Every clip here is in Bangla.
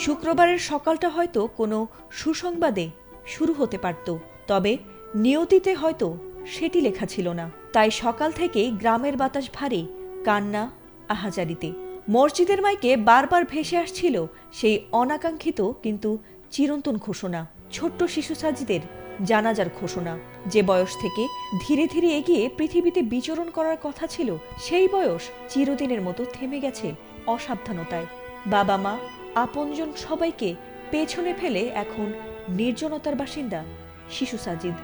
শুক্রবারের সকালটা হয়তো কোনো সুসংবাদে শুরু হতে পারত, তবে নিয়তিতে হয়তো সেটি লেখা ছিল না। তাই সকাল থেকেই গ্রামের বাতাস ভারী কান্না আহাজারিতে। মসজিদের মাইকে বারবার ভেসে আসছিল সেই অনাকাঙ্ক্ষিত কিন্তু চিরন্তন ঘোষণা, ছোট্ট শিশু সাজিদের জানাজার ঘোষণা। যে বয়স থেকে ধীরে ধীরে এগিয়ে পৃথিবীতে বিচরণ করার কথা ছিল, সেই বয়স চিরদিনের মতো থেমে গেছে অসাবধানতায়। বাবা মা আপনজন সবাইকে পেছনে ফেলে এখন নির্জনতার বাসিন্দা শিশু সাজিদ।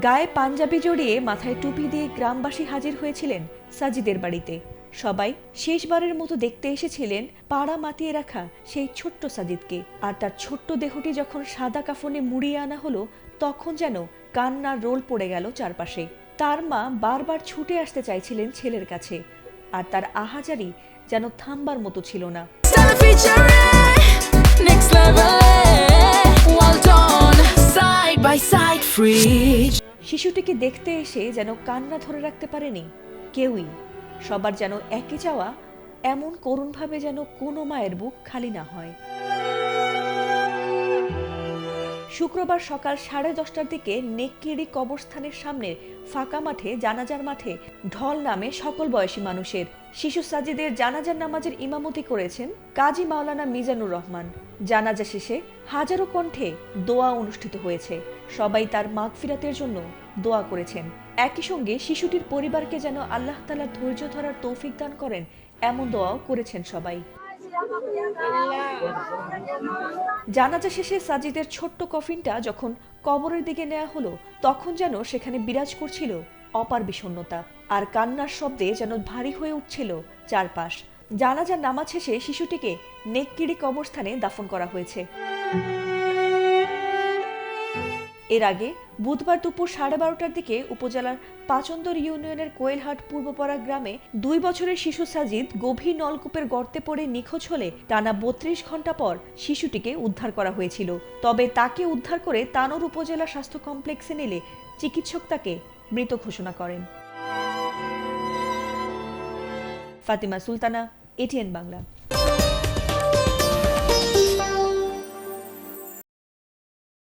গায়ে পাঞ্জাবি জড়িয়ে মাথায় টুপি দিয়ে গ্রামবাসী হাজির হয়েছিলেন সাজিদের বাড়িতে। সবাই শেষবারের মতো দেখতে এসেছিলেন পাড়া মাতিয়ে রাখা সেই ছোট্ট সাজিদকে। আর তার ছোট্ট দেহটি যখন সাদা কাফনে মুড়িয়ে আনা হলো, তখন যেন কান্নার রোল পড়ে গেল চারপাশে। তার মা বারবার ছুটে আসতে চাইছিলেন ছেলের কাছে, আর তার আহাজারি যেন থামবার মতো ছিল না। শিশুটিকে দেখতে এসে যেন কান্না ধরে রাখতে পারেনি কেউই। সবার যেন একে চাওয়া, এমন করুণভাবে যেন কোনো মায়ের বুক খালি না হয়। শুক্রবার সকাল 10:30টার দিকে নেককিরি কবরস্থানের সামনে ফাঁকা মাঠে জানাজার মাঠে ঢল নামে সকল বয়সী মানুষের। শিশু সাজিদের জানাজার নামাজের ইমামতি করেছেন কাজী মাওলানা মিজানুর রহমান। জানাজা শেষে হাজারো কণ্ঠে দোয়া অনুষ্ঠিত হয়েছে। সবাই তার মাগফিরাতের জন্য দোয়া করেছেন। একই সঙ্গে শিশুটির পরিবারকে যেন আল্লাহ তাআলা ধৈর্য ধরার তৌফিক দান করেন, এমন দোয়াও করেছেন সবাই। জানাজা শেষে সাজিদের ছোট্ট কফিনটা যখন কবরের দিকে নেওয়া হলো, তখন যেন সেখানে বিরাজ করছিল অপার বিষণ্ণতা, আর কান্নার শব্দে যেন ভারী হয়ে উঠছিল চারপাশ। জানাজার নামাজ শেষে শিশুটিকে নেককিরি কবরস্থানে দাফন করা হয়েছে। এর আগে বুধবার দুপুর 12:30টার দিকে উপজেলার পাচন্দর ইউনিয়নের কোয়েলহাট পূর্বপাড়া গ্রামে 2 বছরের শিশু সাজিদ গভীর নলকূপের গর্তে পড়ে নিখোঁজ হলে টানা 32 ঘন্টা পর শিশুটিকে উদ্ধার করা হয়েছিল। তবে তাকে উদ্ধার করে তানোর উপজেলা স্বাস্থ্য কমপ্লেক্সে নিলে চিকিৎসক তাকে মৃত ঘোষণা করেন। ফাতিমা সুলতানা, এটিএন বাংলা।